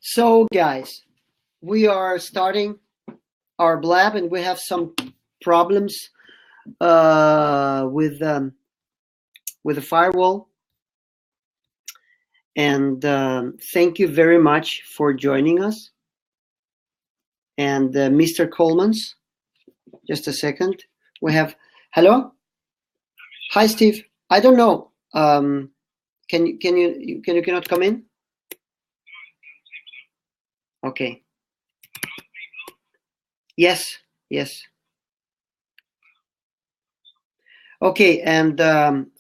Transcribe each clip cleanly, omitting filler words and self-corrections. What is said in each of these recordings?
So guys, we are starting our blab and we have some problems with the firewall. And thank you very much for joining us. And Mr. Coleman's, just a second. We have, hello? Hi, Steve. I don't know. Can you cannot come in? Okay. Yes. Okay, and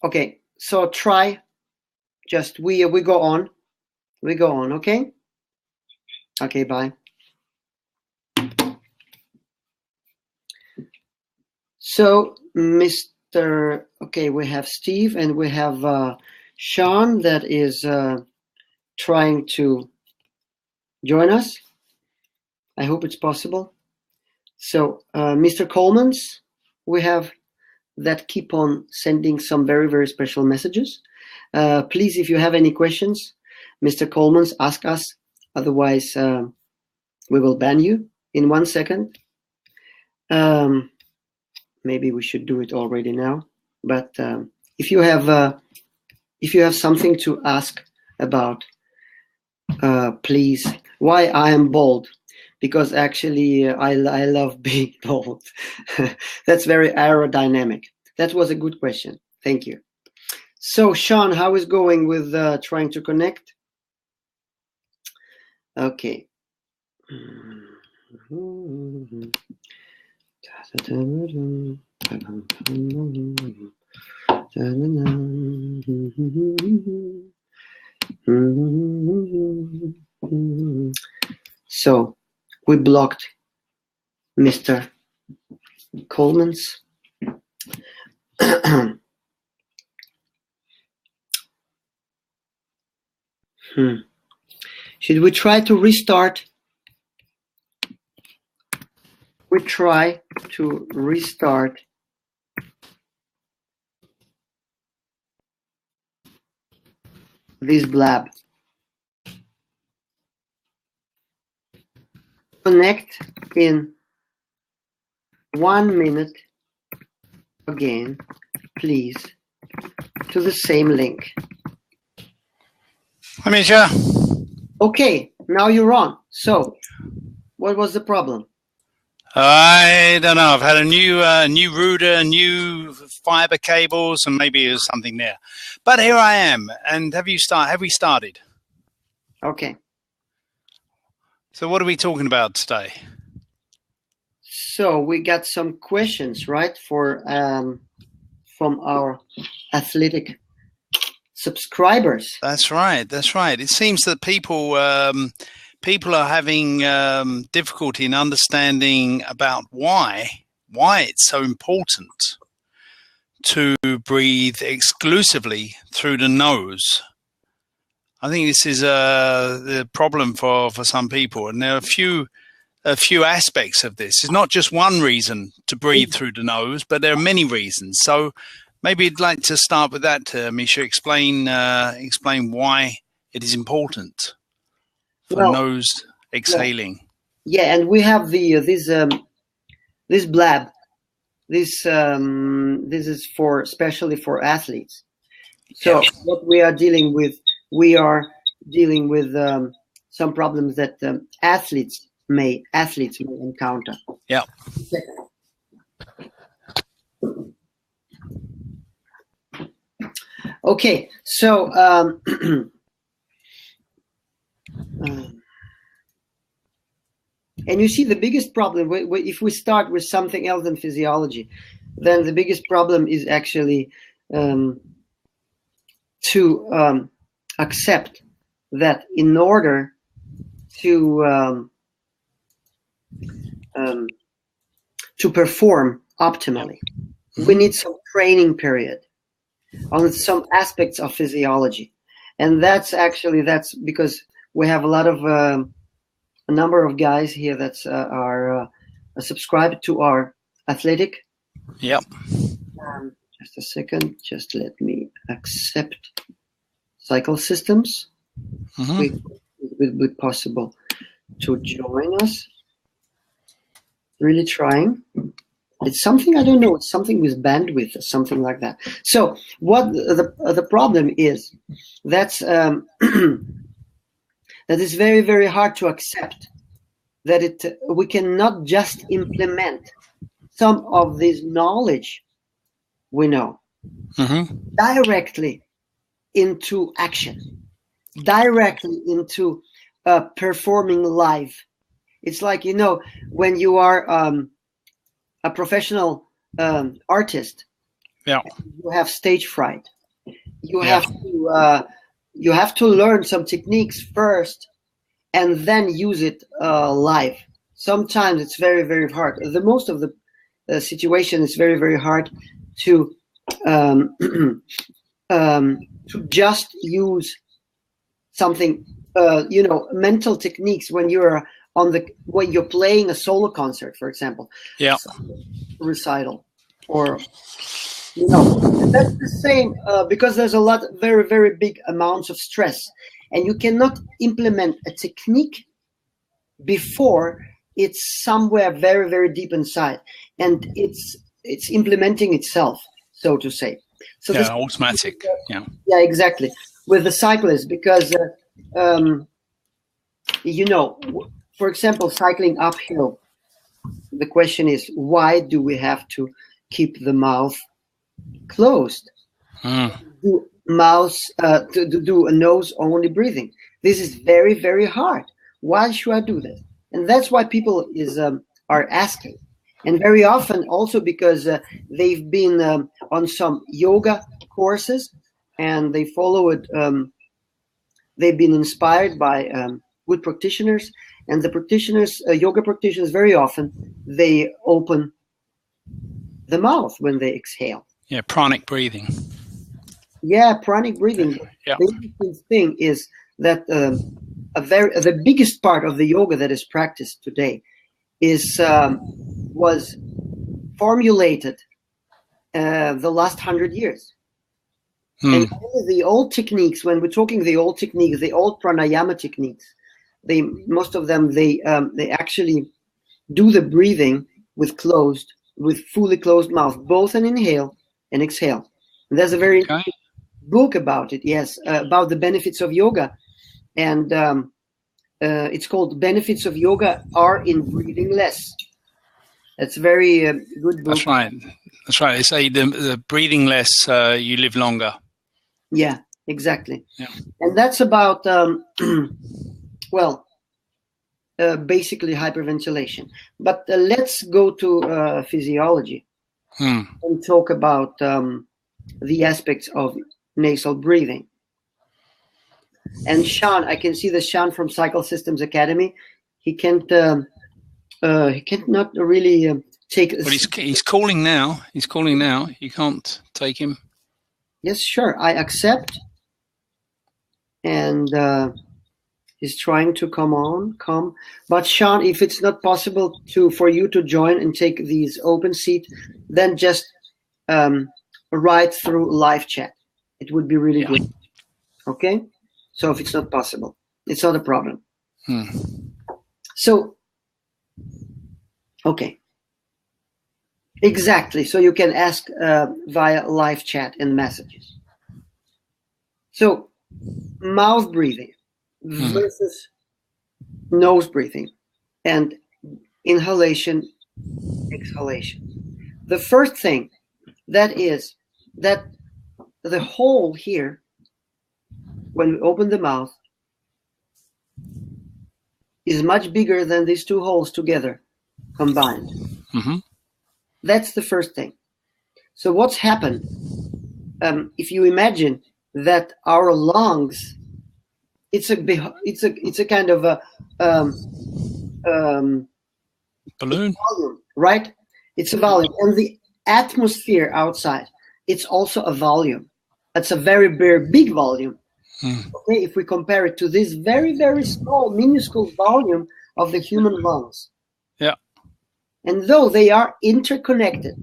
okay. So try. Just we go on. We go on. Okay. Okay. Bye. So, Mr. Okay, we have Steve and we have Sean that is trying to join us. I hope it's possible. So, Mr. Coleman's, we have that keep on sending some very, very special messages. Please, if you have any questions, Mr. Coleman's, ask us. Otherwise, we will ban you in 1 second. Maybe we should do it already now. But if you have something to ask about, please. Why I am bold? Because actually I love being bold. That's very aerodynamic. That was a good question. Thank you. So Sean, how is going with trying to connect? Okay. So we blocked Mr. Coleman's. Should we try to restart? We try to restart this blab. Connect in 1 minute again, please, to the same link. Hi, Misha. Okay, now you're on. So, what was the problem? I don't know. I've had a new router, new fiber cables, and maybe there's something there. But here I am. And have we started? Okay. So what are we talking about today? So we got some questions, right, for from our athletic subscribers. That's right. It seems that people are having difficulty in understanding about why it's so important to breathe exclusively through the nose. I think this is the problem for some people, and there are a few aspects of this. It's not just one reason to breathe through the nose, but there are many reasons. So maybe you'd like to start with that, Misha. Explain why it is important for nose exhaling. Yeah, and we have the this blab. This is for especially for athletes. So what we are dealing with some problems that athletes may encounter. Yeah. Okay, so and you see the biggest problem, if we start with something else than physiology, then the biggest problem is actually to accept that in order to perform optimally, we need some training period on some aspects of physiology. And that's because we have a number of guys here that are subscribed to our athletic. Yep. Just a second. Just let me accept cycle systems. it will be possible to join us. Really trying. It's something, I don't know, it's something with bandwidth or something like that. So what the problem is, that is very, very hard to accept, that we cannot just implement some of this knowledge we know directly into action, directly into performing live. It's like, when you are a professional artist, you have stage fright. You have to learn some techniques first and then use it live. Sometimes it's very, very hard. The most of the situation is very, very hard to just use something, mental techniques when you're when you're playing a solo concert, for example, recital, or that's the same, because there's a lot, very, very big amounts of stress, and you cannot implement a technique before it's somewhere very, very deep inside, and it's implementing itself, so to say. So automatic. Yeah, exactly. With the cyclist, because for example, cycling uphill, the question is, why do we have to keep the mouth closed? Do a nose-only breathing. This is very, very hard. Why should I do this? And that's why people are asking. And very often also because they've been on some yoga courses and they follow it. They've been inspired by good practitioners. And the practitioners, yoga practitioners, very often they open the mouth when they exhale. Yeah, pranic breathing. Yeah, pranic breathing. Yeah. The interesting thing is that the biggest part of the yoga that is practiced today was formulated the last 100 years. And the old techniques, when we're talking the old techniques, the old pranayama techniques, most of them actually do the breathing with fully closed mouth, both an inhale and exhale. And there's a very book about it, about the benefits of yoga, and it's called "Benefits of Yoga Are in Breathing Less." That's a very good book. That's right. They say the breathing less, you live longer. Yeah, exactly. Yeah. And that's about basically hyperventilation. But let's go to physiology and talk about the aspects of nasal breathing. And Sean, I can see the Sean from Cycle Systems Academy. He can't not really take. But he's calling now. He's calling now. You can't take him. Yes, sure. I accept. And he's trying to come. But Sean, if it's not possible for you to join and take these open seat, then just write through live chat. It would be really good. Okay? So if it's not possible, it's not a problem. So, okay. Exactly. So you can ask via live chat and messages. So, mouth breathing versus nose breathing and inhalation, exhalation. The first thing that is that the hole here, when we open the mouth, is much bigger than these two holes together combined. That's the first thing. So what's happened? If you imagine that our lungs, it's a kind of a balloon, volume, right? It's a volume, and the atmosphere outside, it's also a volume. That's a very, very big volume. Okay, if we compare it to this very, very small, minuscule volume of the human lungs. Yeah. And though they are interconnected,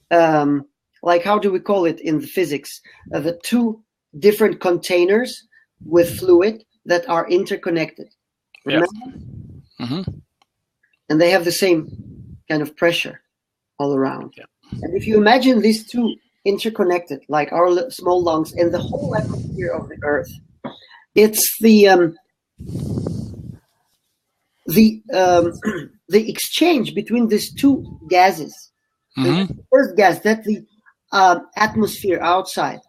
like how do we call it in the physics? The two different containers with fluid, that are interconnected. Remember? Yeah. Mm-hmm. And they have the same kind of pressure all around. Yeah. And if you imagine these two interconnected, like our small lungs and the whole atmosphere of the Earth, it's the exchange between these two gases. Mm-hmm. The first gas, that's the atmosphere outside.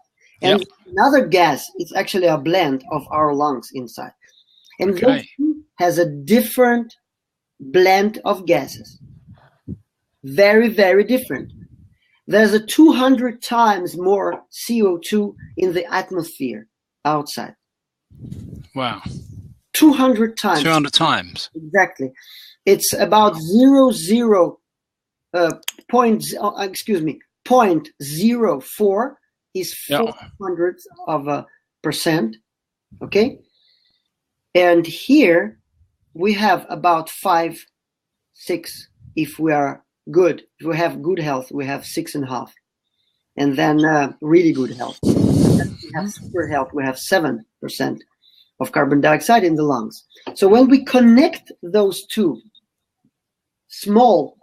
And Yep. another gas, it's actually a blend of our lungs inside. And Okay. those two has a different blend of gases. Very, very different. There's a 200 times more CO2 in the atmosphere outside. Wow. 200 times. 200 times. Exactly. It's about 0.04 is 0.04%. Okay. And here we have about 5, 6 if we are good. If we have good health, we have 6.5. And then really good health. If we have super health, we have 7% of carbon dioxide in the lungs. So when we connect those two small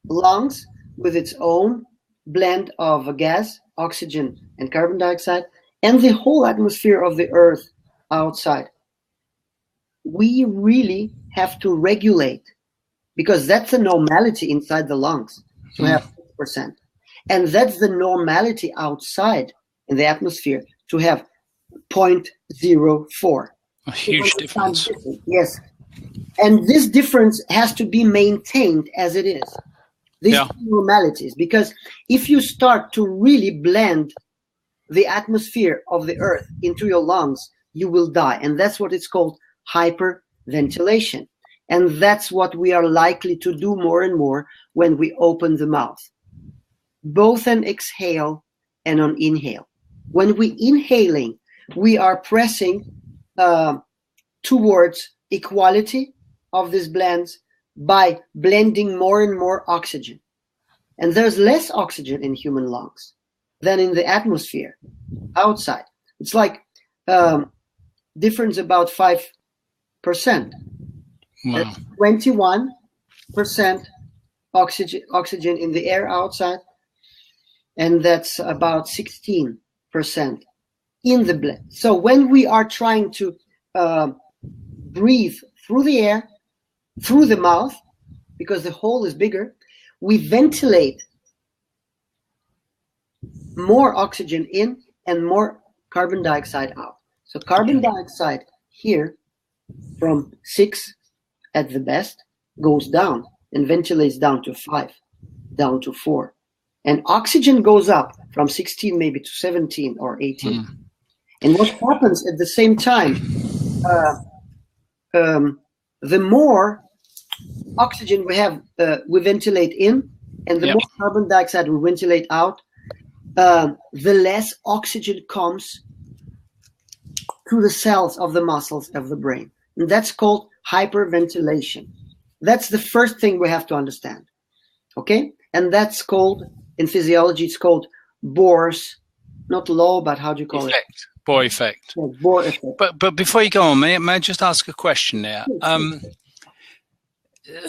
lungs with its own blend of gas, oxygen, and carbon dioxide, and the whole atmosphere of the Earth outside, we really have to regulate, because that's the normality inside the lungs to have 6%. And that's the normality outside in the atmosphere to have 0.04. A huge difference. Yes. And this difference has to be maintained as it is. These normalities, because if you start to really blend the atmosphere of the Earth into your lungs, you will die. And that's what it's called hyperventilation. And that's what we are likely to do more and more when we open the mouth, both on exhale and on inhale. When we inhaling, we are pressing towards equality of these blends by blending more and more oxygen. And there's less oxygen in human lungs than in the atmosphere outside. It's like difference about 5%. Wow. 21% oxygen in the air outside, and that's about 16% in the blend. So when we are trying to breathe through the air, through the mouth, because the hole is bigger, we ventilate more oxygen in and more carbon dioxide out. So carbon dioxide here from 6 at the best goes down and ventilates down to 5, down to 4. And oxygen goes up from 16 maybe to 17 or 18. And what happens at the same time, the more oxygen we have, we ventilate in, and the more carbon dioxide we ventilate out, the less oxygen comes to the cells of the muscles of the brain. And that's called hyperventilation. That's the first thing we have to understand. Okay? And that's called, in physiology, it's called Bohr's, not law, but how do you call it? Bohr effect. Yeah, Bohr effect. But before you go on, may I just ask a question there?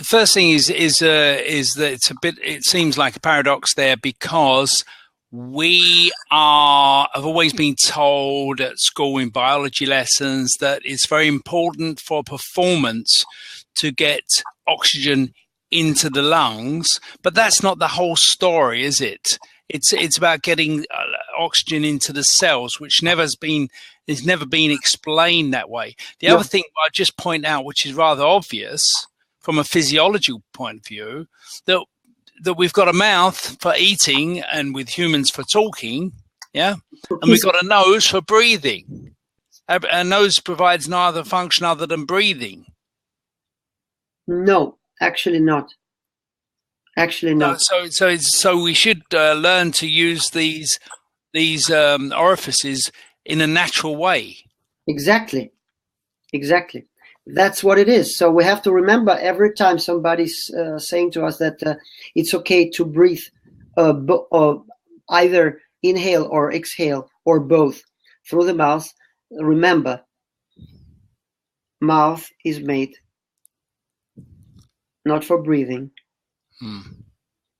First thing is that it's a bit. It seems like a paradox there, because we have always been told at school in biology lessons that it's very important for performance to get oxygen into the lungs, but that's not the whole story, is it? It's about getting oxygen into the cells, which has never been explained that way. The other thing I just point out, which is rather obvious from a physiological point of view, that we've got a mouth for eating and with humans for talking, and we've got a nose for breathing. A nose provides no other function other than breathing. No, actually not. Actually not. So we should learn to use these orifices in a natural way. Exactly. That's what it is. So we have to remember every time somebody's saying to us that it's okay to breathe either inhale or exhale or both through the mouth. Remember, mouth is made not for breathing,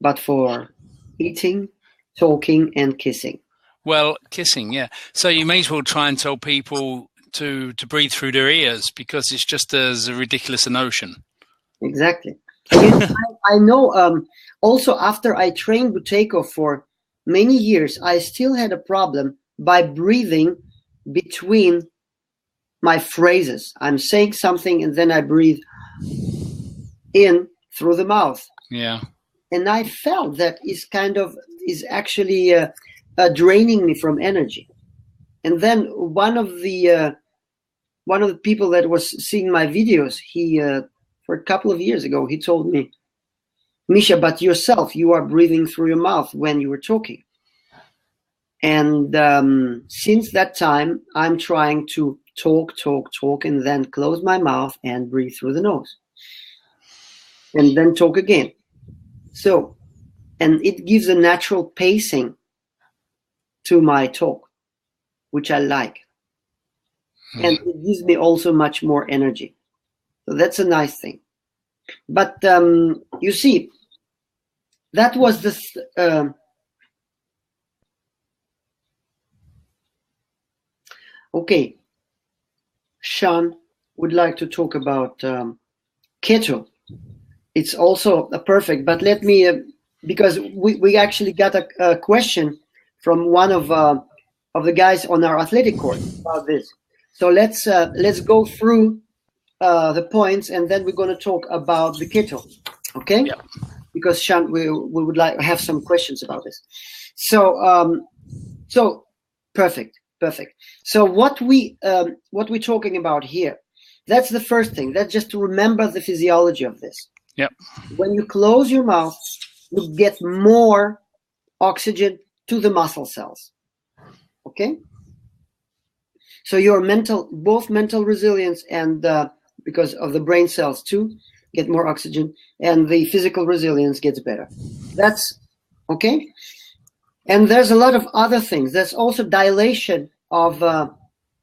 but for eating, talking, and kissing. Well, kissing, yeah. So you may as well try and tell people to breathe through their ears, because it's just as ridiculous a notion. Exactly. I know. Also, after I trained Buteyko for many years, I still had a problem by breathing between my phrases. I'm saying something and then I breathe in through the mouth. Yeah. And I felt that is actually draining me from energy. And then one of the people that was seeing my videos, he for a couple of years ago, he told me, Misha, but yourself, you are breathing through your mouth when you were talking. And since that time, I'm trying to talk, and then close my mouth and breathe through the nose. And then talk again. So, and it gives a natural pacing to my talk, which I like. And it gives me also much more energy. So that's a nice thing. But you see, that was the okay. Sean would like to talk about keto. It's also a perfect, but let me, because we actually got a question from one of the guys on our athletic course about this. So let's go through the points, and then we're going to talk about the keto, okay? Yeah. Because Sean, we would like have some questions about this. So perfect. So what we're talking about here, that's the first thing. That's just to remember the physiology of this. Yep. When you close your mouth, you get more oxygen to the muscle cells. Okay. So your both mental resilience and because of the brain cells too, get more oxygen, and the physical resilience gets better. That's okay. And there's a lot of other things. There's also dilatation of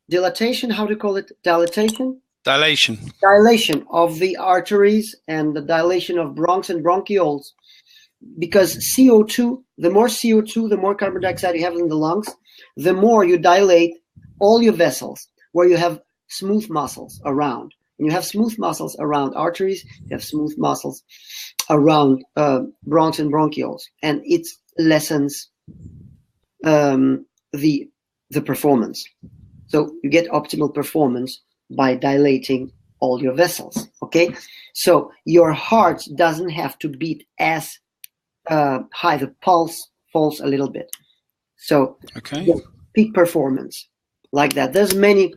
dilatation. How do you call it? Dilatation. Dilation of the arteries and the dilation of bronchs and bronchioles, because CO2, the more CO2, the more carbon dioxide you have in the lungs, the more you dilate all your vessels where you have smooth muscles around. And you have smooth muscles around arteries, you have smooth muscles around bronchs and bronchioles, and it lessens the performance. So you get optimal performance by dilating all your vessels, okay? So your heart doesn't have to beat as high. The pulse falls a little bit. So peak performance like that. There's many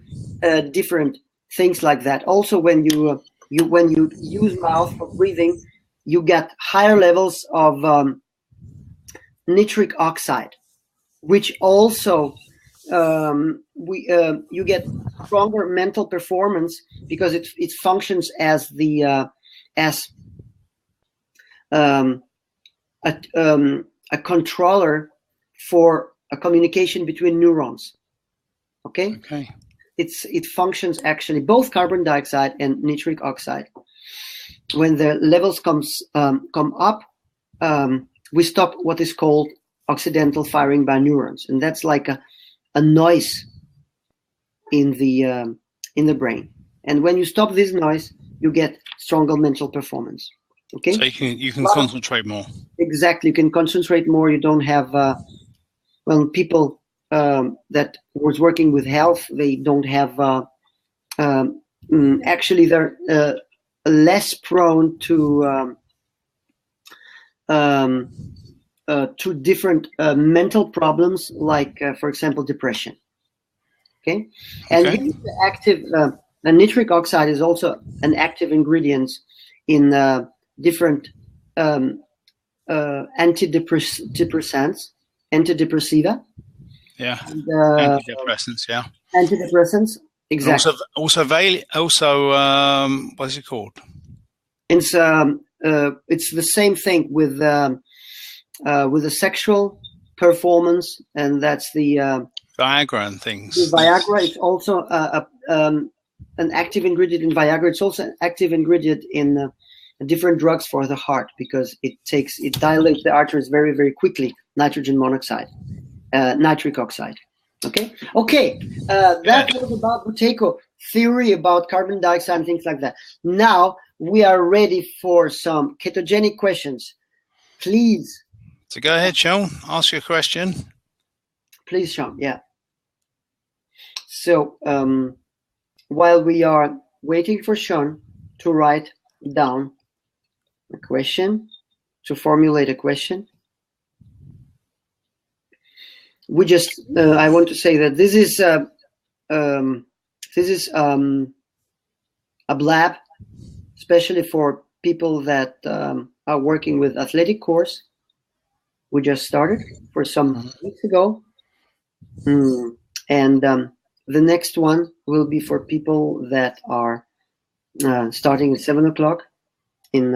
different things like that. Also, when you use mouth for breathing, you get higher levels of nitric oxide, which also you get stronger mental performance because it functions as a controller for a communication between neurons. Okay. It functions actually both carbon dioxide and nitric oxide. When the levels come up, we stop what is called occidental firing by neurons, and that's like a noise in the brain. And when you stop this noise, you get stronger mental performance. Okay. So you can concentrate more. Exactly, you can concentrate more. You don't have people that was working with health, they don't have actually they're less prone to different mental problems, like for example depression. Okay. And the active nitric oxide is also an active ingredient in different antidepressiva. Yeah. And, antidepressants. Yeah. Antidepressants. Exactly. Also, what is it called? It's the same thing with the sexual performance, and that's the Viagra and things. The Viagra is also an active ingredient in Viagra. It's also an active ingredient in different drugs for the heart because it dilates the arteries very, very quickly. Nitrogen monoxide, nitric oxide. Okay. That was about Buteyko, theory about carbon dioxide and things like that. Now we are ready for some ketogenic questions. Please. So go ahead, Sean. Ask your question. Please, Sean. Yeah. So while we are waiting for Sean to write down a question, to formulate a question, I want to say that this is a blab, especially for people that are working with athletic course. We just started for some weeks ago, and the next one will be for people that are starting at 7 o'clock in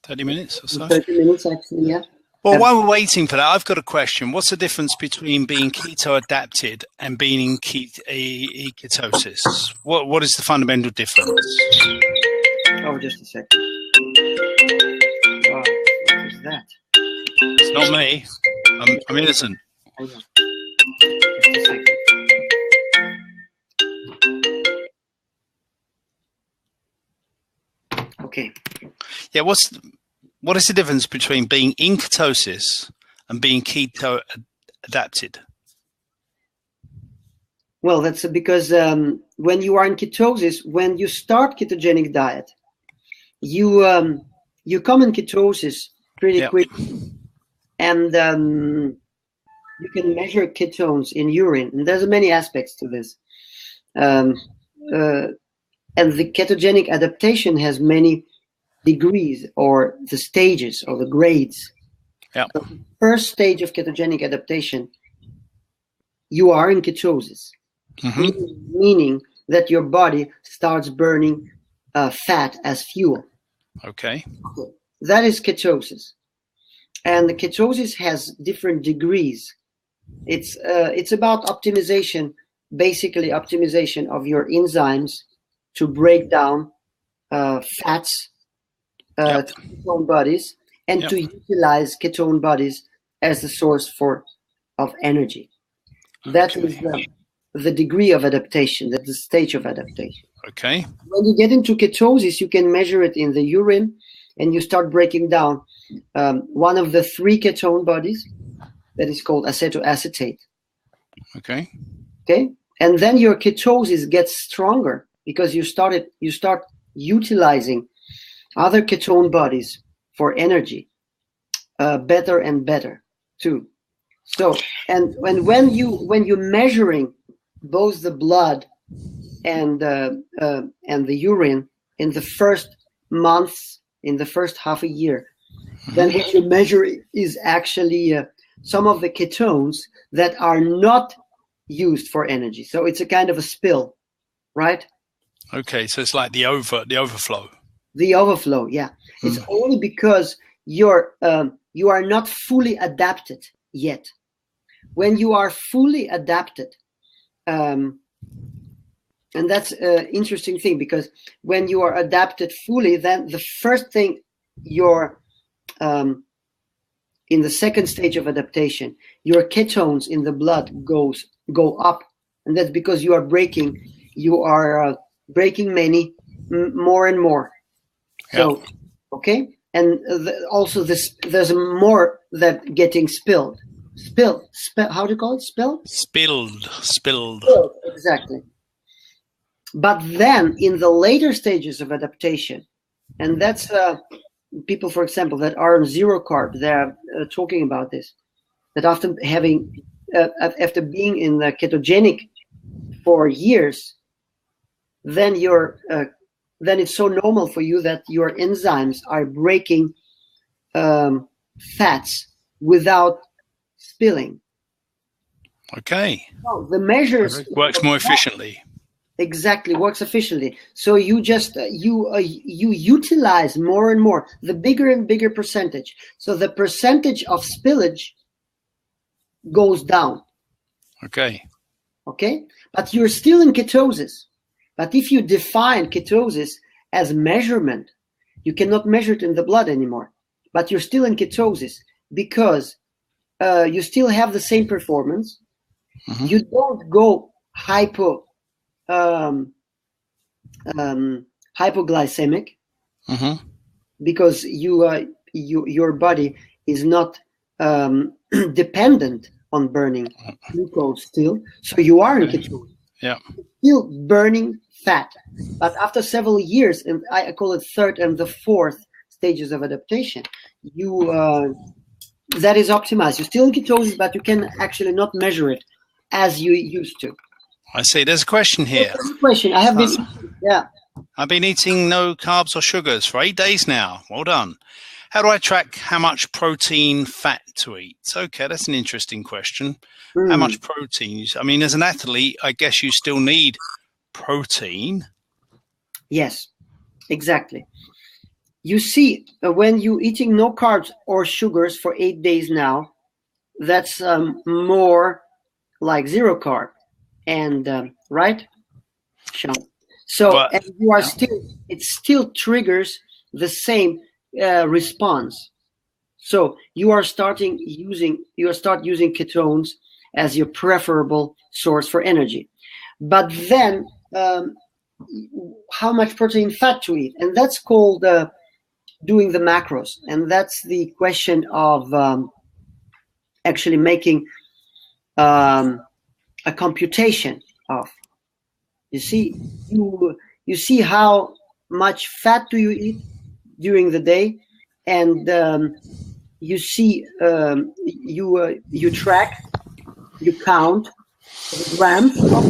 30 minutes or so. 30 minutes, actually, yeah. Well, while we're waiting for that, I've got a question. What's the difference between being keto adapted and being in ketosis? What is the fundamental difference? Oh, just a second. Wow, what is that? It's not me. I'm innocent. I know. Just a second. Okay. Yeah, what is the difference between being in ketosis and being keto adapted? Well, that's because when you are in ketosis, when you start ketogenic diet, you come in ketosis pretty quickly, and you can measure ketones in urine, and there's many aspects to this. And the ketogenic adaptation has many degrees, or the stages, or the grades. Yeah. So the first stage of ketogenic adaptation, you are in ketosis, meaning that your body starts burning fat as fuel. Okay. That is ketosis, and the ketosis has different degrees. It's about optimization, basically optimization of your enzymes to break down fats to ketone bodies, and to utilize ketone bodies as the source of energy. That is the degree of adaptation, that's the stage of adaptation. Okay. When you get into ketosis, you can measure it in the urine, and you start breaking down one of the 3 ketone bodies that is called acetoacetate. Okay. Okay. And then your ketosis gets stronger because you start utilizing other ketone bodies for energy better and better too. So, and when you're measuring both the blood and the urine in the first months, in the first half a year, then what you measure is actually some of the ketones that are not used for energy. So it's a kind of a spill, right? Okay, so it's like the overflow. The overflow, yeah. It's only because you are not fully adapted yet. When you are fully adapted, and that's an interesting thing, because when you are adapted fully, then the first thing you're in the second stage of adaptation, your ketones in the blood go up, and that's because you are breaking many more and more. So, okay, and also there's more that getting spilled. How do you call it? Spilled. Exactly. But then in the later stages of adaptation, and that's people, for example, that are on zero carb, they're talking about this, that after being in the ketogenic for years, then then it's so normal for you that your enzymes are breaking fats without spilling. Okay. So the measures works more efficiently. Exactly, works efficiently. So you just you utilize more and more, the bigger and bigger percentage. So the percentage of spillage goes down. Okay. okay? But you're still in ketosis. But if you define ketosis as measurement, you cannot measure it in the blood anymore. But you're still in ketosis because you still have the same performance. Mm-hmm. You don't go hypoglycemic mm-hmm. because your body is not dependent on burning glucose still. So you are in ketosis. Yeah. Still burning fat. But after several years, and I call it third and the fourth stages of adaptation, that is optimized. You're still in ketosis, but you can actually not measure it as you used to. I see. There's a question here. I have been, yeah. I've been eating no carbs or sugars for 8 days now. Well done. How do I track how much protein, fat to eat? Okay, that's an interesting question. How much protein? I mean, as an athlete, I guess you still need protein. Yes, exactly. You see, when you're eating no carbs or sugars for 8 days now, that's more like zero carb. And right, Sean? So and you are it still triggers the same response. So you start using ketones as your preferable source for energy. But then how much protein, fat to eat? And that's called doing the macros. And that's the question of actually making a computation of. You see how much fat do you eat during the day, and you see you track, you count the grams of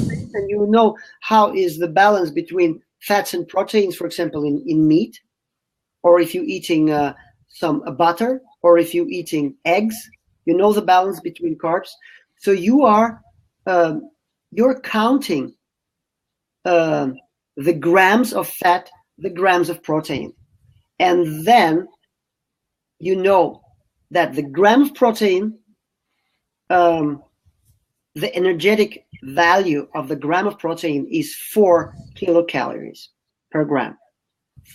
things, and you know how is the balance between fats and proteins, for example, in meat, or if you're eating some butter, or if you're eating eggs, you know the balance between carbs. So you're counting the grams of fat, the grams of protein. And then you know that the gram of protein, the energetic value of the gram of protein is 4 kilocalories per gram.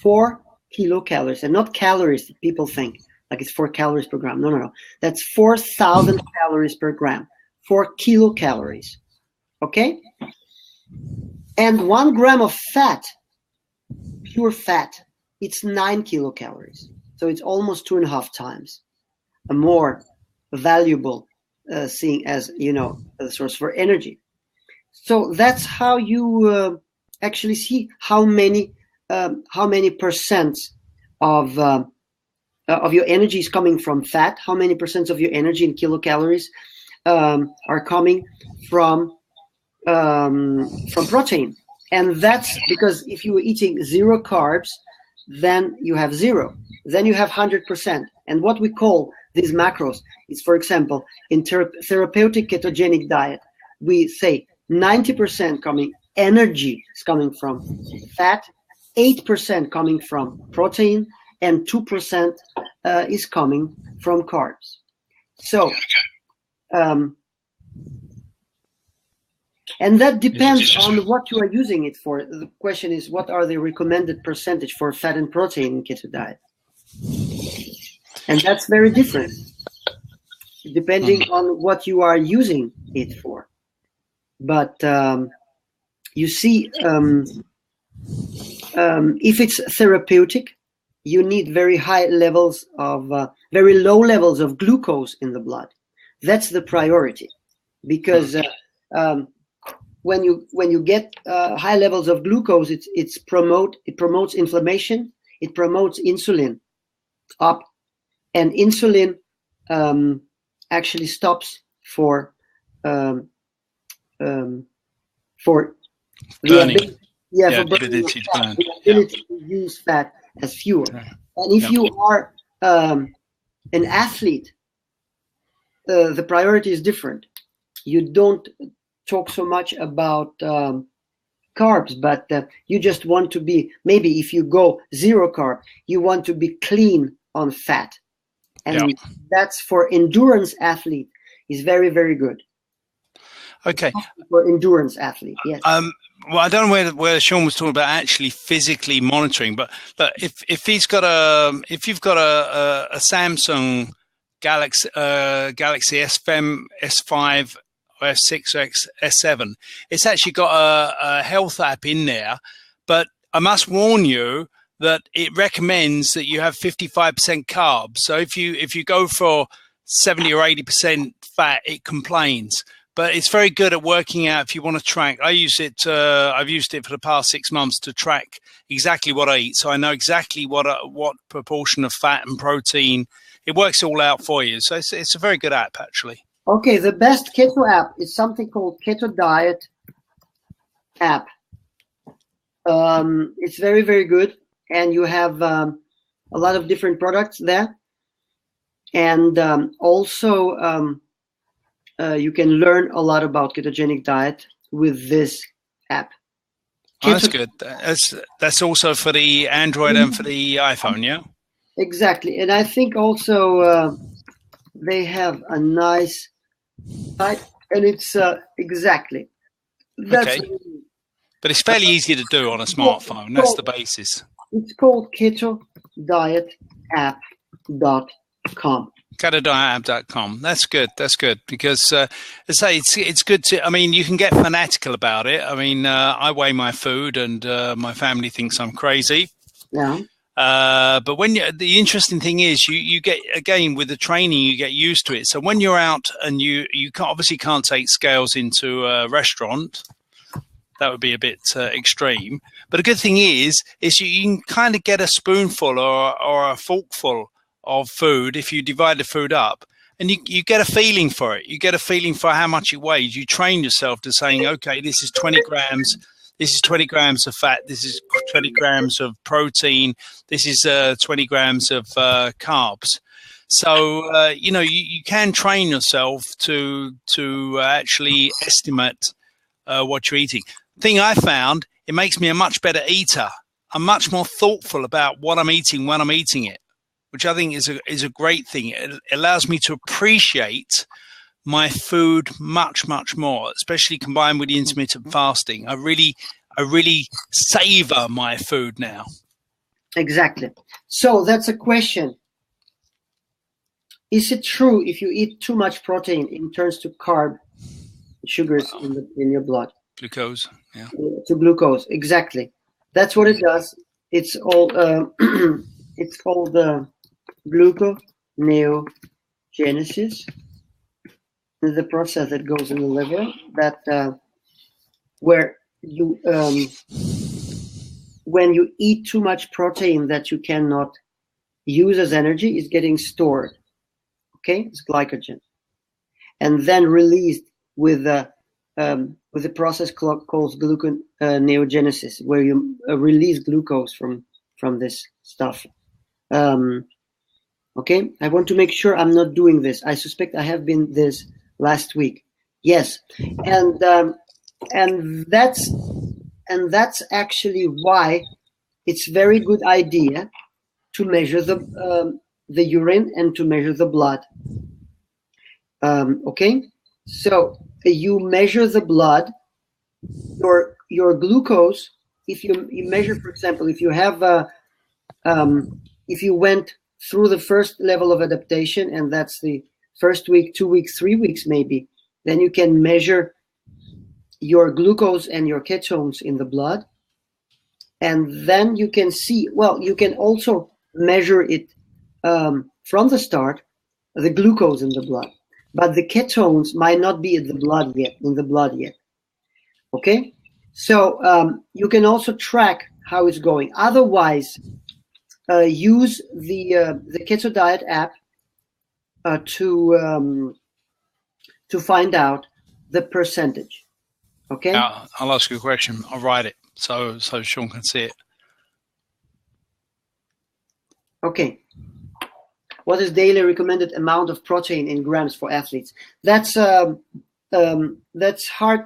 4 kilocalories, and not calories that people think like it's 4 calories per gram. No. That's 4,000 calories per gram. 4 kilocalories. Okay? And 1 gram of fat, pure fat, it's 9 kilocalories. So it's almost 2.5 times a more valuable seeing as, a source for energy. So that's how you actually see how many percent of your energy is coming from fat, how many percent of your energy in kilocalories are coming from protein. And that's because if you were eating 0 carbs, then you have 0. Then you have 100%. And what we call these macros is, for example, in therapeutic ketogenic diet, we say 90% energy is coming from fat, 8% coming from protein, and 2% is coming from carbs. So, and that depends on what you are using it for. The question is, what are the recommended percentage for fat and protein in keto diet? And that's very different, depending on what you are using it for. But you see, if it's therapeutic, you need very low levels of glucose in the blood. That's the priority, because when you get high levels of glucose, it promotes inflammation. It promotes insulin up, and insulin actually stops for the ability to use fat as fuel. And if you are an athlete, the priority is different. You don't talk so much about carbs, but you just want to be, maybe if you go 0 carb, you want to be clean on fat. And that's for endurance athlete is very, very good. Okay. For endurance athlete, yes. Well, I don't know where Sean was talking about actually physically monitoring, but if you've got a Samsung Galaxy S5 or S6 or S7, it's actually got a health app in there. But I must warn you that it recommends that you have 55% carbs. So if you go for 70 or 80% fat, it complains. But it's very good at working out if you want to track. I've used it for the past 6 months to track exactly what I eat. So I know exactly what proportion of fat and protein. It works all out for you. So it's a very good app, actually. Okay, the best keto app is something called Ketoadaption app. It's very, very good. And you have a lot of different products there. And also you can learn a lot about ketogenic diet with this app. Oh, that's good. That's also for the Android and for the iPhone, yeah? Exactly. And I think also they have a nice site, and it's exactly. That's okay. But it's fairly easy to do on a smartphone. That's the basis. It's called ketoadaption.com. Ketoadaption.com. That's good. That's good because, as I say, it's good to. I mean, you can get fanatical about it. I mean, I weigh my food, and my family thinks I'm crazy. Yeah. But the interesting thing is, you get, again, with the training, you get used to it. So when you're out and you obviously can't take scales into a restaurant. That would be a bit extreme. But the good thing is you can kind of get a spoonful or a forkful of food if you divide the food up, and you get a feeling for it. You get a feeling for how much it weighs. You train yourself to saying, okay, this is 20 grams. This is 20 grams of fat. This is 20 grams of protein. This is 20 grams of carbs. So, you can train yourself to actually estimate what you're eating. Thing I found, it makes me a much better eater. I'm much more thoughtful about what I'm eating when I'm eating it, which I think is a great thing. It allows me to appreciate my food much, much more, especially combined with the intermittent fasting. I really savor my food now. Exactly. So that's a question. Is it true if you eat too much protein, it turns to carb, sugars in your blood? Glucose, yeah. To glucose, exactly. That's what it does. It's all. It's called gluconeogenesis. The process that goes in the liver that where you when you eat too much protein that you cannot use as energy is getting stored. Okay, it's glycogen, and then released with the process called gluconeogenesis, where you release glucose from this stuff. Okay, I want to make sure I'm not doing this. I suspect I have been this last week. Yes, and that's actually why it's very good idea to measure the urine and to measure the blood. Okay, so you measure the blood, your glucose. If you measure, for example, if you have if you went through the first level of adaptation, and that's the first week, 2 weeks, 3 weeks maybe, then you can measure your glucose and your ketones in the blood. And then you can see, well, you can also measure it from the start, the glucose in the blood. But the ketones might not be in the blood yet. Okay? So you can also track how it's going. Otherwise, use the Keto Diet app to find out the percentage. Okay. I'll ask you a question. I'll write it so Sean can see it. Okay. What is daily recommended amount of protein in grams for athletes? That's hard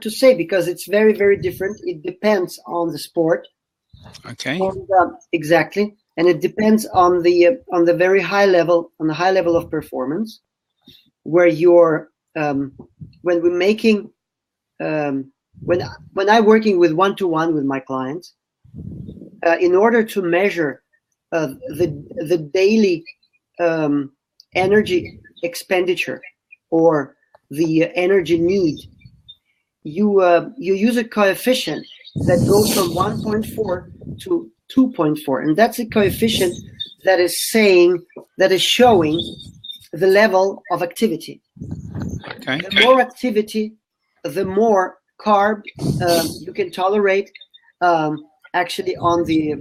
to say because it's very, very different. It depends on the sport. Okay. And, exactly. And it depends on the very high level, on the high level of performance, where you're when we're making when I'm working with one-to-one with my clients, in order to measure the daily energy expenditure or the energy need, you use a coefficient that goes from 1.4 to 2.4, and that's a coefficient that is showing the level of activity. Okay. The more activity, the more carb you can tolerate, actually on the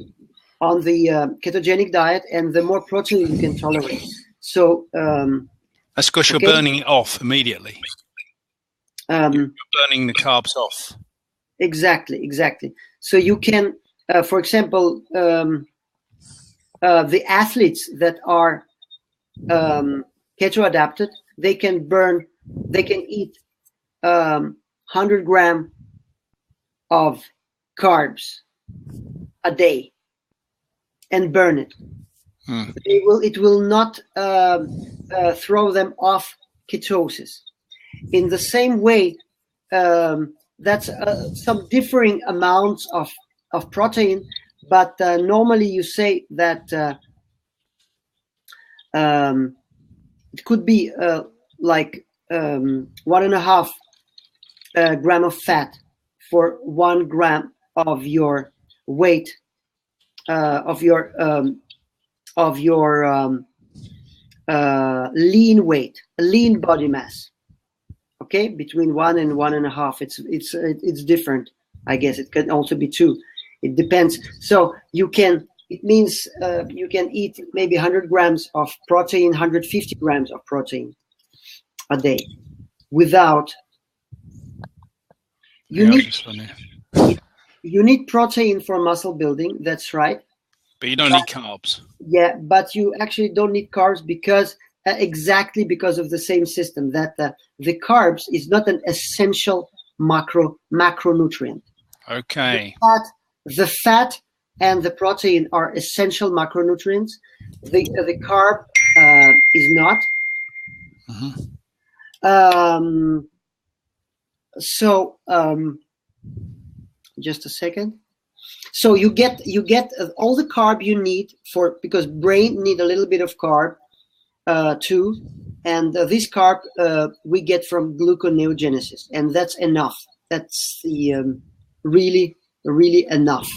ketogenic diet, and the more protein you can tolerate. So that's because you're burning it off immediately. You're burning the carbs off. Exactly. So you can, for example, the athletes that are keto adapted, they can eat 100 grams of carbs a day and burn it. It will not throw them off ketosis. In the same way, that's some differing amounts of protein, but normally you say that it could be like 1.5 gram of fat for 1 gram of your weight, of your lean weight, lean body mass. Okay, between 1 and 1.5, it's different. I guess it can also be 2. It depends. So you can. It means you can eat maybe 100 grams of protein, 150 grams of protein a day, without. You need protein for muscle building. That's right. But you don't need carbs. Yeah, but you actually don't need carbs because exactly because of the same system that the carbs is not an essential macronutrient. Okay. The fat and the protein are essential macronutrients. The carb is not. So just a second. So you get all the carb you need because brain need a little bit of carb too, and this carb we get from gluconeogenesis, and that's enough. That's the really enough.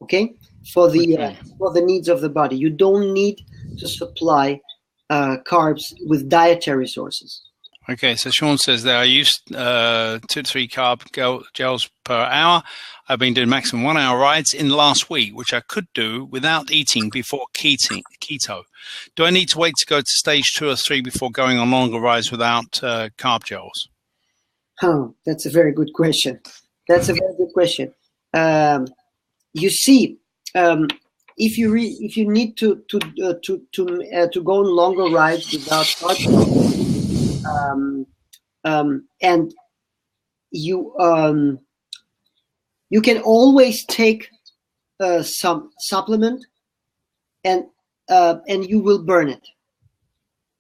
Okay, for the needs of the body. You don't need to supply carbs with dietary sources. Okay, so Sean says that I use 2 to 3 carb gels per hour. I've been doing maximum 1 hour rides in the last week, which I could do without eating before keto. Do I need to wait to go to stage 2 or 3 before going on longer rides without carb gels? Oh, that's a very good question. You see, if you need to go on longer rides without carbs, and you can always take some supplement, and you will burn it.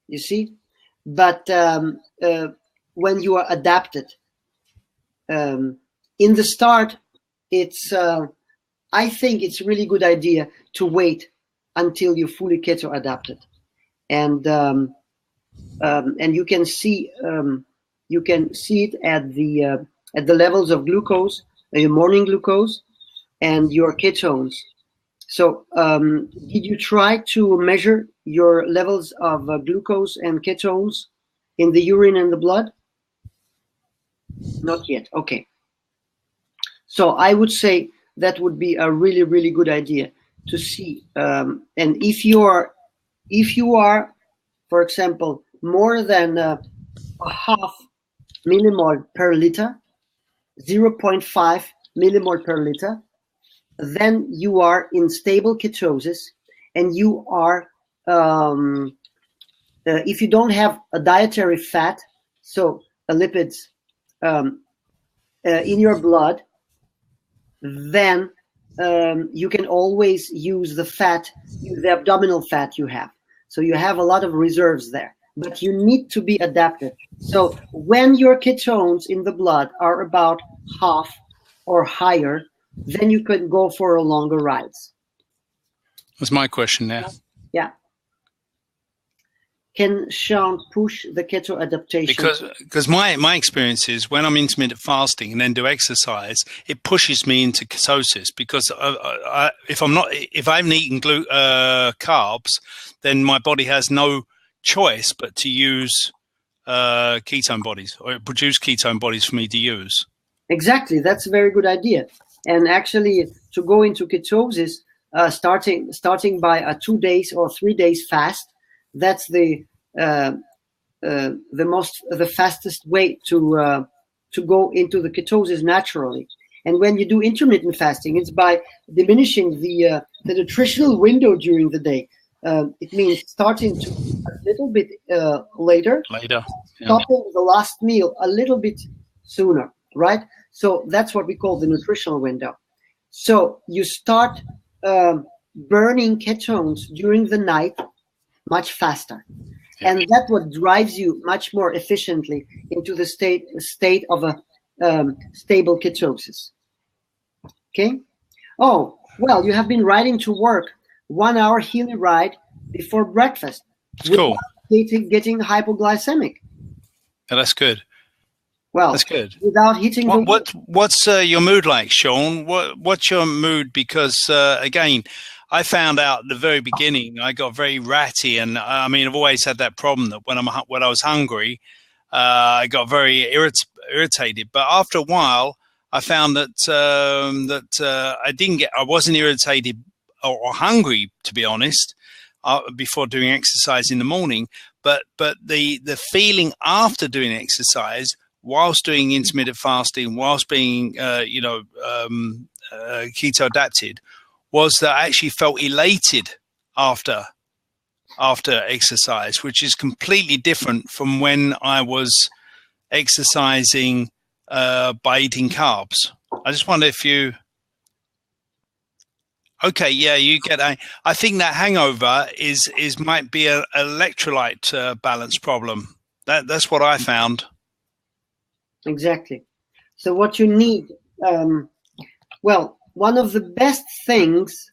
You see, but when you are adapted, in the start, it's I think it's a really good idea to wait until you're fully keto adapted, and you can see it at the levels of glucose, your morning glucose, and your ketones. So, did you try to measure your levels of glucose and ketones in the urine and the blood? Not yet. Okay. So I would say that would be a really good idea to see. And if you are, for example, more than a half millimole per liter, 0.5 millimole per liter, then you are in stable ketosis, and you are, if you don't have a dietary fat, so lipids in your blood, then you can always use the fat, the abdominal fat you have. So you have a lot of reserves there. but you need to be adapted. So when your ketones in the blood are about half or higher, then you can go for a longer rides. That's my question now. Yeah. Can Sean push the keto adaptation? Because my experience is when I'm intermittent fasting and then do exercise, it pushes me into ketosis. Because if I haven't eaten carbs, then my body has no choice but to use ketone bodies, or produce ketone bodies for me to use. Exactly, that's a very good idea. And actually, to go into ketosis, starting by a 2 days or 3 days fast, that's the fastest way to go into the ketosis naturally. And when you do intermittent fasting, it's by diminishing the nutritional window during the day. It means starting to a little bit later, stopping the last meal a little bit sooner, right? So that's what we call the nutritional window. So you start burning ketones during the night much faster. And that's what drives you much more efficiently into the state of a stable ketosis. Okay? Oh, well, you have been riding to work 1 hour Healy ride before breakfast. That's cool. Getting hypoglycemic. Yeah, that's good. Well, that's good. Without hitting what's your mood like, Sean? What's your mood? Because again, I found out at the very beginning I got very ratty, and I mean I've always had that problem that when I was hungry, I got very irritated. But after a while, I found that I wasn't irritated or hungry, to be honest, before doing exercise in the morning. But the feeling after doing exercise, whilst doing intermittent fasting, whilst being keto adapted, was that I actually felt elated after exercise, which is completely different from when I was exercising by eating carbs. I just wonder if you... Okay, yeah, you get I think that hangover might be an electrolyte balance problem. That's what I found. Exactly. So what you need, well, one of the best things.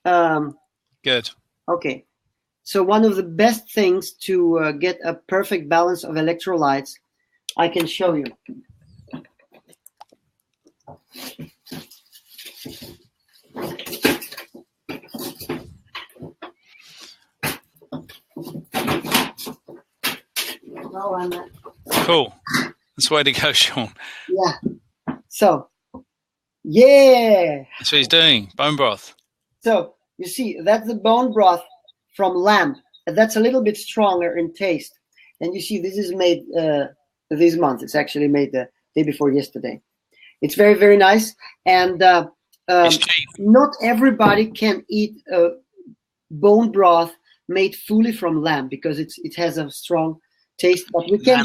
Good. Okay. So one of the best things to get a perfect balance of electrolytes, I can show you. Cool. That's the way to go, Sean. Yeah. So, yeah. That's what he's doing. Bone broth. So, you see, that's the bone broth from lamb. That's a little bit stronger in taste. And you see, this is made this month. It's actually made the day before yesterday. It's very, very nice. And not everybody can eat bone broth made fully from lamb because it has a strong taste. But we can.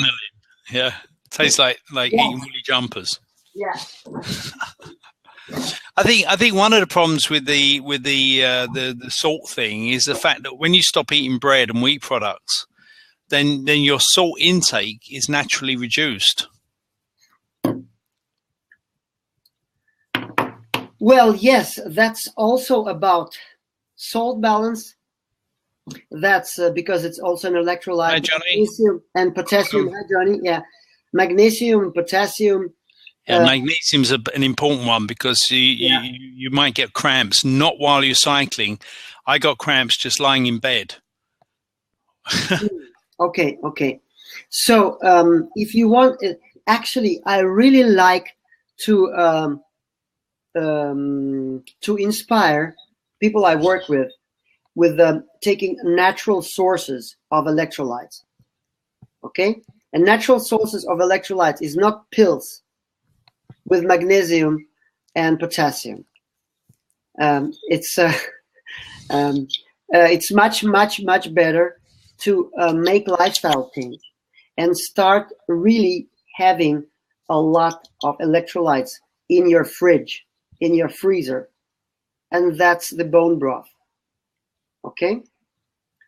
Yeah, tastes like eating woolly jumpers. Yeah. I think one of the problems with the salt thing is the fact that when you stop eating bread and wheat products, then your salt intake is naturally reduced. Well, yes, that's also about salt balance. That's because it's also an electrolyte. Hi, Johnny. Magnesium and potassium. Hi, Johnny. Yeah, magnesium and potassium. Yeah, magnesium's an important one because you might get cramps, not while you're cycling. I got cramps just lying in bed. Okay. So if you want, actually, I really like to inspire people I work with taking natural sources of electrolytes. Okay, and natural sources of electrolytes is not pills with magnesium and potassium. It's much better to make lifestyle change and start really having a lot of electrolytes in your fridge, in your freezer, and that's the bone broth. Okay,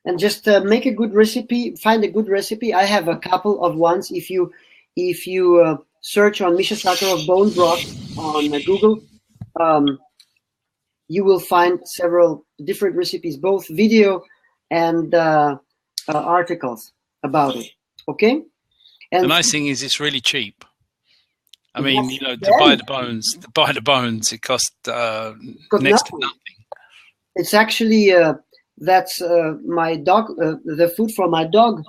and just make a good recipe. Find a good recipe. I have a couple of ones. If you search on Misha Sakharoff bone broth on Google, you will find several different recipes, both video and articles about it. Okay. And the nice thing is it's really cheap. I mean, you know, to buy the bones, it costs next to nothing. It's actually that's my dog, the food for my dog.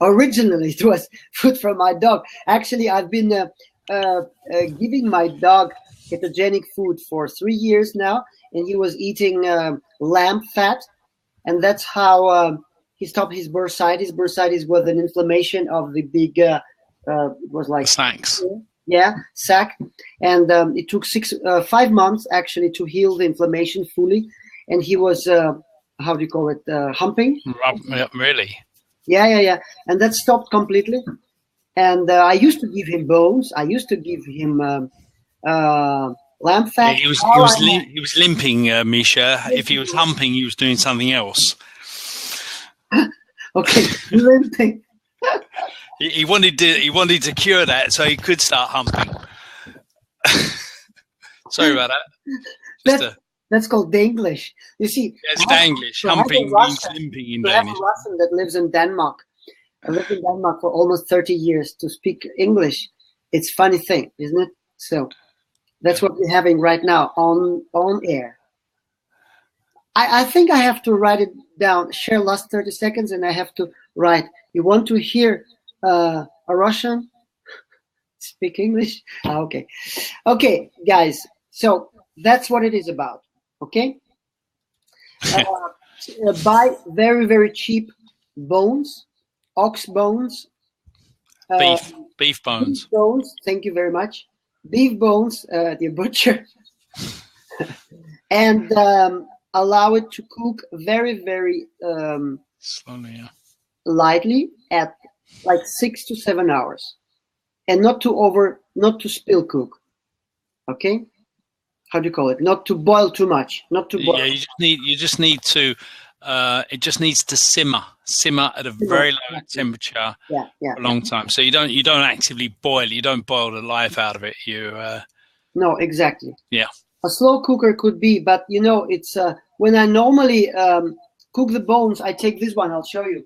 Originally, it was food for my dog. Actually, I've been giving my dog ketogenic food for 3 years now, and he was eating lamb fat, and that's how he stopped his bursitis. Bursitis was an inflammation of the big, it was like sacs. Yeah, sac, and it took 5 months actually to heal the inflammation fully, and he was how do you call it, humping? Really? Yeah, and that stopped completely. And I used to give him bones. I used to give him lamb fat. He was limping, Misha. If he was humping, he was doing something else. Okay, limping. He wanted to cure that so he could start humping. Sorry about that. That's called Danglish. You see, it's Danglish. Humping means limping in Danish. I have a Russian that lives in Denmark. I lived in Denmark for almost 30 years to speak English. It's a funny thing, isn't it? So that's what we're having right now on air. I think I have to write it down. Share last 30 seconds, and I have to write. You want to hear a Russian speak English? Okay, guys. So that's what it is about. Okay. Buy very, very cheap bones, ox bones, beef bones. Beef bones. Thank you very much. Beef bones, the butcher, and allow it to cook very, very slowly, lightly at like 6 to 7 hours, and not to spill cook. Okay. How do you call it? Not to boil too much. Not to boil. Yeah, you just need to. It just needs to simmer at a very low temperature for a long time. So you don't actively boil. You don't boil the life out of it. No, exactly. Yeah. A slow cooker could be, but you know, it's when I normally cook the bones, I take this one. I'll show you.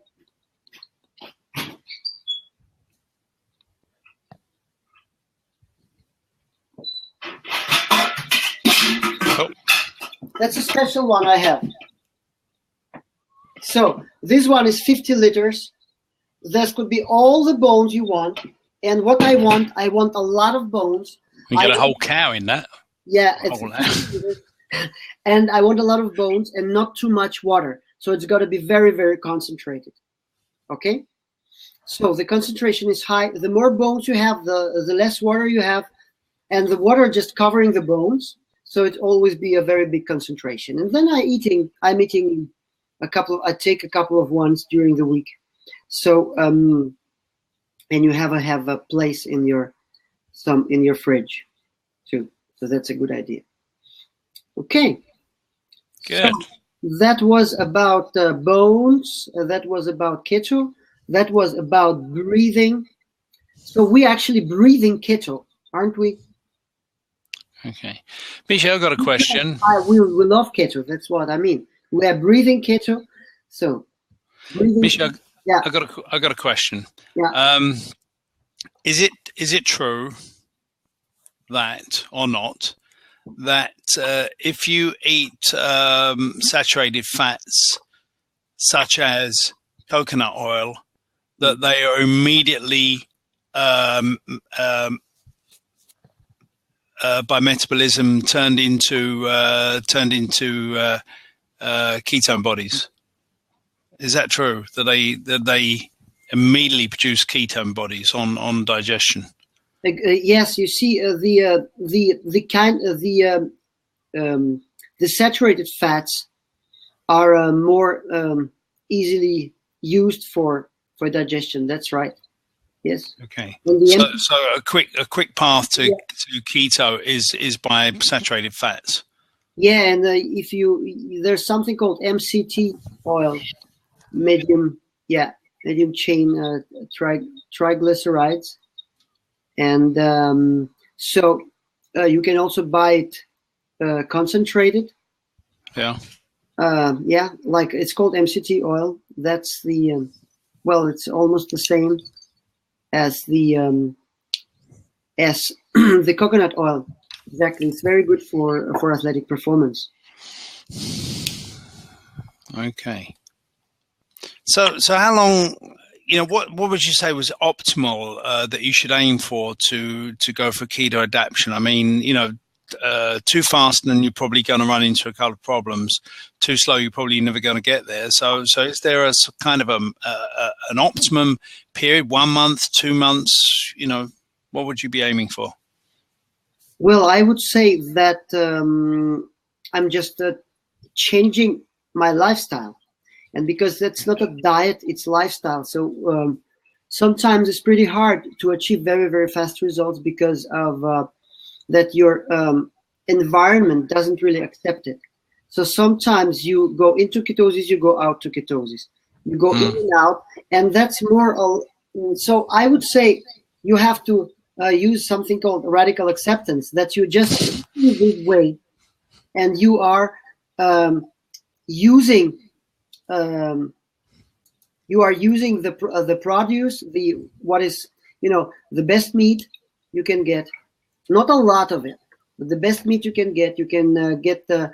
That's a special one I have. So this one is 50 liters. This could be all the bones you want. And what I want a lot of bones. You get a whole cow in that. Yeah. And I want a lot of bones and not too much water. So it's got to be very, very concentrated. Okay? So the concentration is high. The more bones you have, the less water you have. And the water just covering the bones. So it always be a very big concentration. And then I'm eating I take a couple of ones during the week. So and you have a place in your fridge too. So that's a good idea. Okay. Good. So that was about bones. That was about keto. That was about breathing. So we actually breathing keto, aren't we? Okay. Misha, I've got a question. We love keto. That's what I mean. We are breathing keto. So, Misha, yeah. I got a question. Yeah. Is it true that or not that if you eat saturated fats such as coconut oil, that they are immediately by metabolism turned into ketone bodies? Is that true that they immediately produce ketone bodies on digestion? Yes, you see the saturated fats are more easily used for digestion. That's right. Yes. Okay. So a quick path to keto is by saturated fats. Yeah, and if there's something called MCT oil, medium chain triglycerides, and so you can also buy it concentrated. Yeah. Like it's called MCT oil. That's the it's almost the same as the the coconut oil. Exactly, it's very good for athletic performance. Okay. So how long? What would you say was optimal that you should aim for to go for ketoadaption? I mean, too fast and you're probably going to run into a couple of problems. Too slow, you're probably never going to get there. So is there a kind of an optimum period? 1 month, 2 months? What would you be aiming for? Well, I would say that I'm just changing my lifestyle, and because that's not a diet, it's lifestyle. So sometimes it's pretty hard to achieve very, very fast results because of that your environment doesn't really accept it. So sometimes you go into ketosis, you go out to ketosis, you go in and out, and that's more. So I would say you have to use something called radical acceptance, that you just in this way, and you are using the produce, what is the best meat you can get. Not a lot of it, but the best meat you can get. You can get the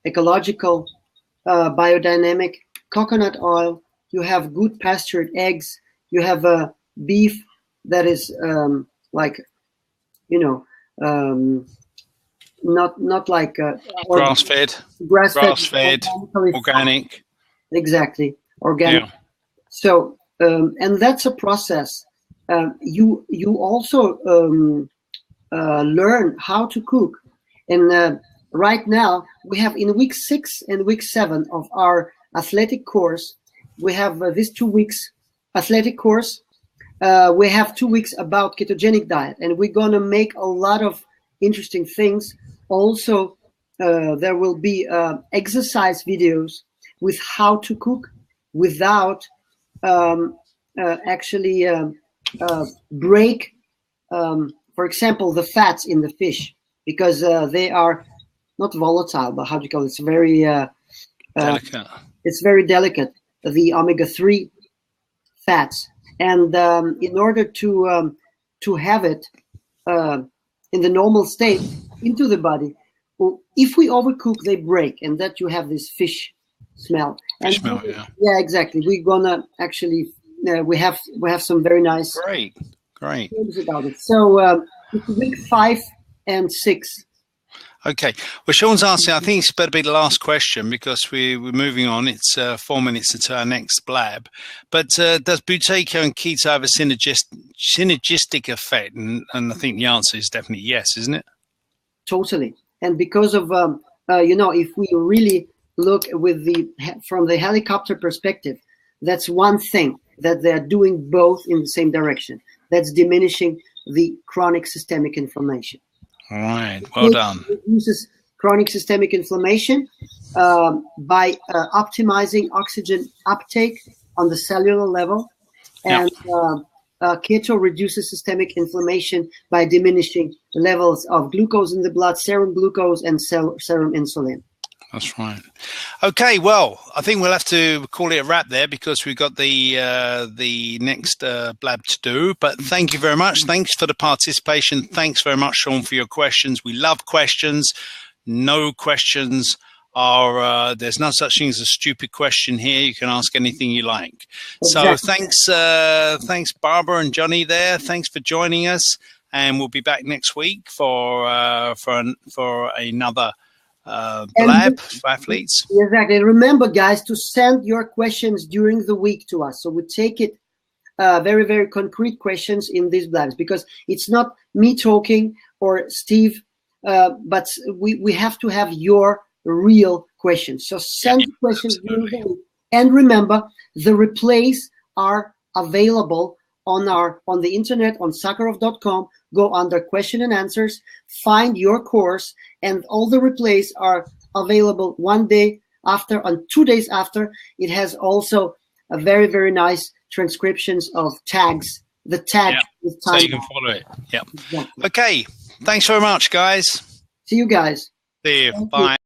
ecological, biodynamic coconut oil. You have good pastured eggs. You have beef that is not like grass-fed, organic. Exactly, organic. Yeah. So and that's a process. You also learn how to cook, and right now we have in week 6 and week 7 of our athletic course, we have this 2 weeks athletic course. We have 2 weeks about ketogenic diet, and we're gonna make a lot of interesting things. Also, there will be exercise videos with how to cook without actually break, for example, the fats in the fish, because they are not volatile, but how do you call it? It's very delicate. It's very delicate. The omega-3 fats. And in order to have it in the normal state into the body, if we overcook, they break, and that you have this fish smell. Fish smell, yeah. Yeah, exactly. We're gonna actually we have some very nice great things about it. So week 5 and 6. Okay. Well, Sean's asking, I think it's better be the last question because we're moving on. It's 4 minutes into our next blab. But does Buteyko and keto have a synergistic effect? And I think the answer is definitely yes, isn't it? Totally. And because of, if we really look from the helicopter perspective, that's one thing that they're doing both in the same direction. That's diminishing the chronic systemic inflammation. All right, well done. It reduces chronic systemic inflammation by optimizing oxygen uptake on the cellular level, and keto reduces systemic inflammation by diminishing levels of glucose in the blood, serum glucose, and serum insulin. That's right. Okay, well, I think we'll have to call it a wrap there because we've got the next blab to do. But thank you very much. Thanks for the participation. Thanks very much, Sean, for your questions. We love questions. No questions are there's no such thing as a stupid question here. You can ask anything you like. Exactly. So thanks, Barbara and Johnny there. Thanks for joining us, and we'll be back next week for another blab for athletes. Exactly. Remember, guys, to send your questions during the week to us. So we take it very, very concrete questions in these blabs, because it's not me talking or Steve, but we have to have your real questions. So send questions during the week. And remember, the replays are available on the internet on Sakharoff.com. Go under question and answers, find your course, and all the replays are available 1 day after, and 2 days after. It has also a very, very nice transcriptions of tags. The tag with time. So you can follow it. Yep. Exactly. Okay. Thanks very much, guys. See you guys. See you. Bye.